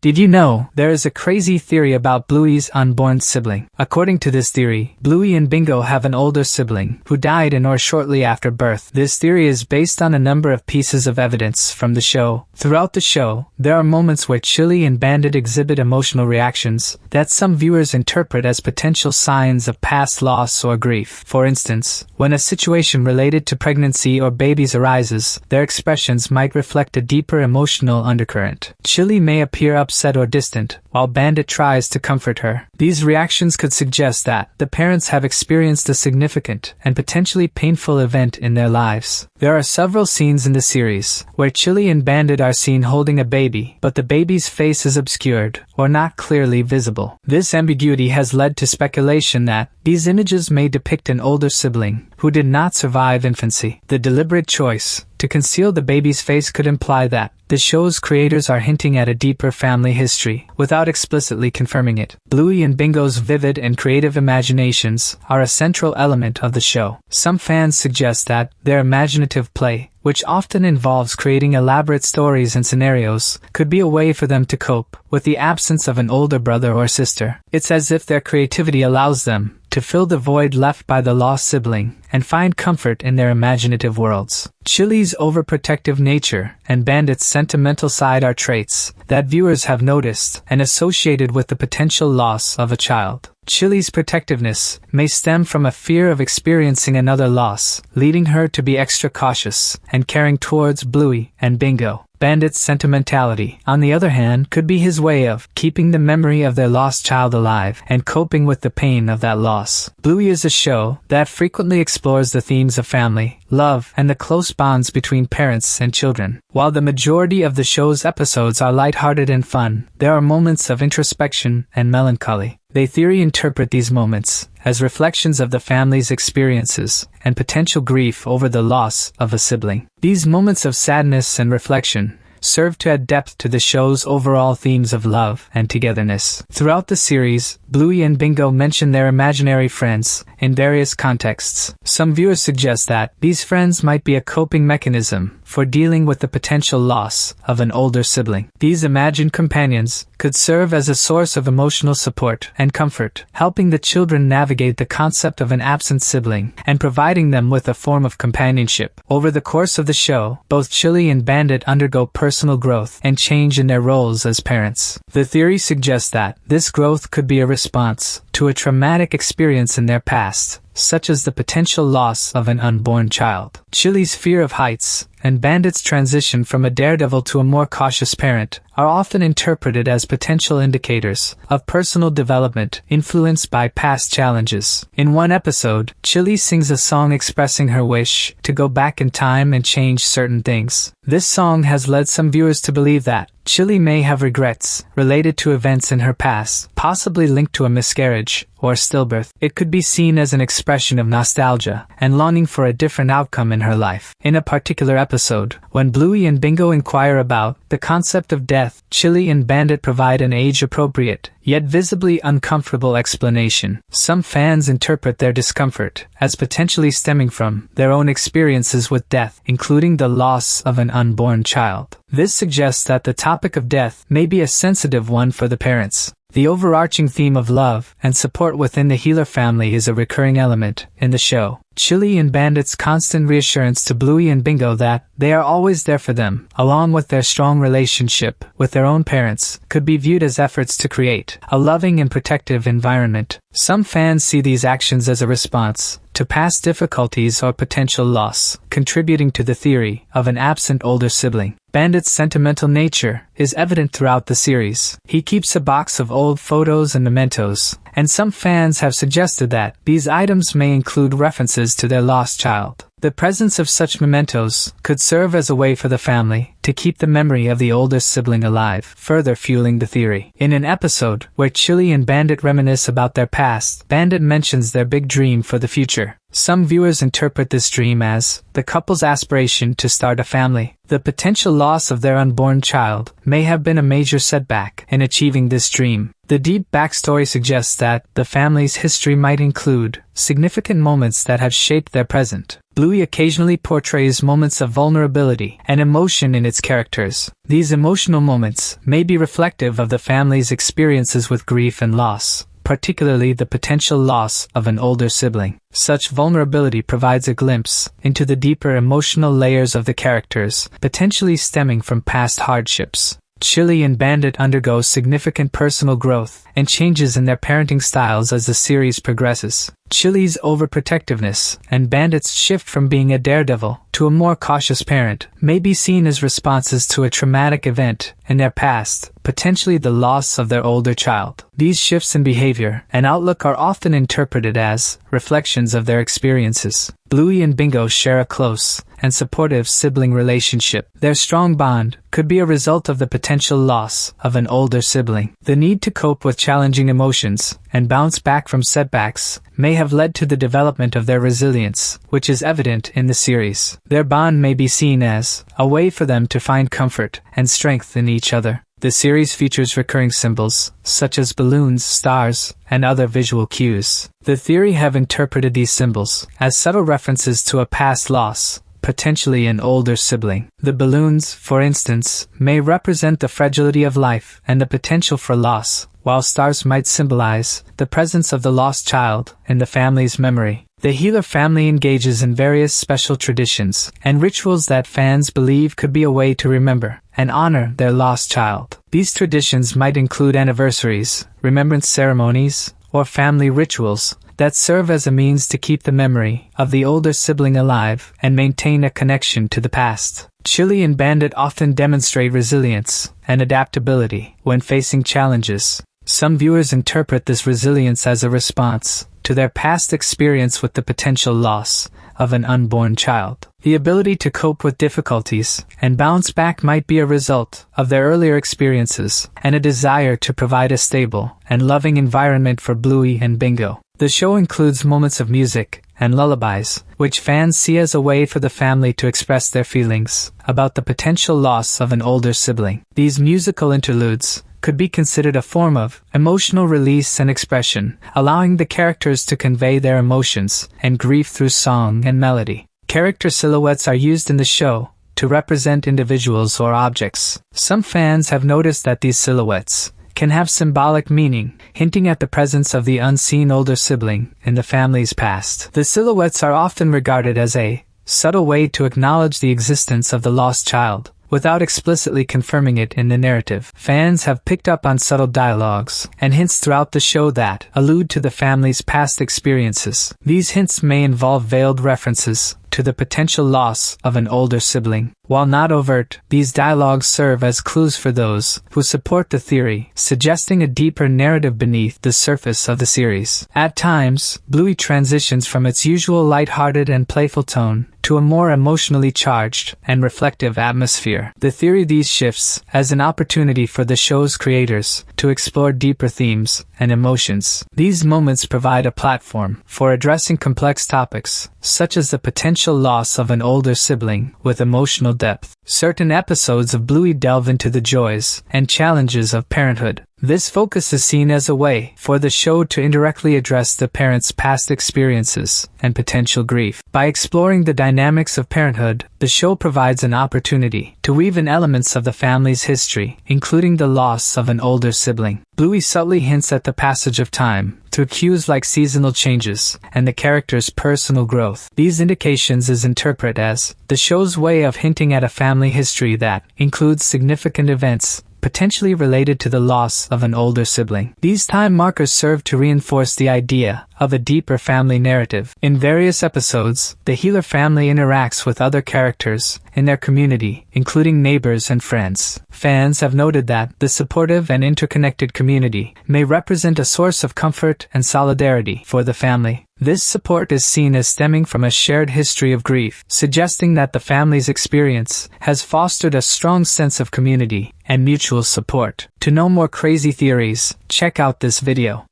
Did you know there is a crazy theory about Bluey's unborn sibling? According to this theory, Bluey and Bingo have an older sibling who died in or shortly after birth. This theory is based on a number of pieces of evidence from the show. Throughout the show, there are moments where Chili and Bandit exhibit emotional reactions that some viewers interpret as potential signs of past loss or grief. For instance, when a situation related to pregnancy or babies arises, their expressions might reflect a deeper emotional undercurrent. Chili may appear upset or distant, while Bandit tries to comfort her. These reactions could suggest that the parents have experienced a significant and potentially painful event in their lives. There are several scenes in the series where Chili and Bandit are seen holding a baby, but the baby's face is obscured or not clearly visible. This ambiguity has led to speculation that these images may depict an older sibling who did not survive infancy. The deliberate choice to conceal the baby's face could imply that the show's creators are hinting at a deeper family history without explicitly confirming it. Bluey and Bingo's vivid and creative imaginations are a central element of the show. Some fans suggest that their imaginative play, which often involves creating elaborate stories and scenarios, could be a way for them to cope with the absence of an older brother or sister. It's as if their creativity allows them to fill the void left by the lost sibling and find comfort in their imaginative worlds. Chili's overprotective nature and Bandit's sentimental side are traits that viewers have noticed and associated with the potential loss of a child. Chili's protectiveness may stem from a fear of experiencing another loss, leading her to be extra cautious and caring towards Bluey and Bingo. Bandit's sentimentality, on the other hand, could be his way of keeping the memory of their lost child alive and coping with the pain of that loss. Bluey is a show that frequently explores the themes of family, love, and the close bonds between parents and children. While the majority of the show's episodes are lighthearted and fun, there are moments of introspection and melancholy. They theory interpret these moments as reflections of the family's experiences and potential grief over the loss of a sibling. These moments of sadness and reflection serve to add depth to the show's overall themes of love and togetherness. Throughout the series, Bluey and Bingo mention their imaginary friends in various contexts. Some viewers suggest that these friends might be a coping mechanism for dealing with the potential loss of an older sibling. These imagined companions could serve as a source of emotional support and comfort, helping the children navigate the concept of an absent sibling and providing them with a form of companionship. Over the course of the show, both Chili and Bandit undergo personal growth and change in their roles as parents. The theory suggests that this growth could be a response to a traumatic experience in their past, such as the potential loss of an unborn child. Chili's fear of heights and Bandit's transition from a daredevil to a more cautious parent are often interpreted as potential indicators of personal development influenced by past challenges. In one episode, Chili sings a song expressing her wish to go back in time and change certain things. This song has led some viewers to believe that Chili may have regrets related to events in her past, possibly linked to a miscarriage or stillbirth. It could be seen as an expression of nostalgia and longing for a different outcome in her life. In a particular episode, when Bluey and Bingo inquire about the concept of death, Chili and Bandit provide an age-appropriate, yet visibly uncomfortable explanation. Some fans interpret their discomfort as potentially stemming from their own experiences with death, including the loss of an unborn child. This suggests that the topic of death may be a sensitive one for the parents. The overarching theme of love and support within the Healer family is a recurring element in the show. Chili and Bandit's constant reassurance to Bluey and Bingo that they are always there for them, along with their strong relationship with their own parents, could be viewed as efforts to create a loving and protective environment. Some fans see these actions as a response to past difficulties or potential loss, contributing to the theory of an absent older sibling. Bandit's sentimental nature is evident throughout the series. He keeps a box of old photos and mementos, and some fans have suggested that these items may include references to their lost child. The presence of such mementos could serve as a way for the family to keep the memory of the older sibling alive, further fueling the theory. In an episode where Chili and Bandit reminisce about their past, Bandit mentions their big dream for the future. Some viewers interpret this dream as the couple's aspiration to start a family. The potential loss of their unborn child may have been a major setback in achieving this dream. The deep backstory suggests that the family's history might include significant moments that have shaped their present. Bluey occasionally portrays moments of vulnerability and emotion in its its characters. These emotional moments may be reflective of the family's experiences with grief and loss, particularly the potential loss of an older sibling. Such vulnerability provides a glimpse into the deeper emotional layers of the characters, potentially stemming from past hardships. Chili and Bandit undergo significant personal growth and changes in their parenting styles as the series progresses. Chili's overprotectiveness and Bandit's shift from being a daredevil to a more cautious parent may be seen as responses to a traumatic event in their past, potentially the loss of their older child. These shifts in behavior and outlook are often interpreted as reflections of their experiences. Bluey and Bingo share a close and supportive sibling relationship. Their strong bond could be a result of the potential loss of an older sibling. The need to cope with challenging emotions and bounce back from setbacks may have led to the development of their resilience, which is evident in the series. Their bond may be seen as a way for them to find comfort and strength in each other. The series features recurring symbols, such as balloons, stars, and other visual cues. The theory have interpreted these symbols as subtle references to a past loss, potentially an older sibling. The balloons, for instance, may represent the fragility of life and the potential for loss, while stars might symbolize the presence of the lost child in the family's memory. The Healer family engages in various special traditions and rituals that fans believe could be a way to remember and honor their lost child. These traditions might include anniversaries, remembrance ceremonies, or family rituals that serve as a means to keep the memory of the older sibling alive and maintain a connection to the past. Chili and Bandit often demonstrate resilience and adaptability when facing challenges. Some viewers interpret this resilience as a response to their past experience with the potential loss of an unborn child. The ability to cope with difficulties and bounce back might be a result of their earlier experiences and a desire to provide a stable and loving environment for Bluey and Bingo. The show includes moments of music and lullabies, which fans see as a way for the family to express their feelings about the potential loss of an older sibling. These musical interludes could be considered a form of emotional release and expression, allowing the characters to convey their emotions and grief through song and melody. Character silhouettes are used in the show to represent individuals or objects. Some fans have noticed that these silhouettes can have symbolic meaning, hinting at the presence of the unseen older sibling in the family's past. The silhouettes are often regarded as a subtle way to acknowledge the existence of the lost child, without explicitly confirming it in the narrative. Fans have picked up on subtle dialogues and hints throughout the show that allude to the family's past experiences. These hints may involve veiled references to the potential loss of an older sibling. While not overt, these dialogues serve as clues for those who support the theory, suggesting a deeper narrative beneath the surface of the series. At times, Bluey transitions from its usual lighthearted and playful tone to a more emotionally charged and reflective atmosphere. The theory these shifts as an opportunity for the show's creators to explore deeper themes and emotions. These moments provide a platform for addressing complex topics, such as the potential loss of an older sibling, with emotional depth. Certain episodes of Bluey delve into the joys and challenges of parenthood. This focus is seen as a way for the show to indirectly address the parents' past experiences and potential grief. By exploring the dynamics of parenthood, the show provides an opportunity to weave in elements of the family's history, including the loss of an older sibling. Bluey subtly hints at the passage of time through cues like seasonal changes and the character's personal growth. These indications is interpreted as the show's way of hinting at a family history that includes significant events potentially related to the loss of an older sibling. These time markers serve to reinforce the idea of a deeper family narrative. In various episodes, the Healer family interacts with other characters in their community, including neighbors and friends. Fans have noted that the supportive and interconnected community may represent a source of comfort and solidarity for the family. This support is seen as stemming from a shared history of grief, suggesting that the family's experience has fostered a strong sense of community and mutual support. To know more crazy theories, check out this video.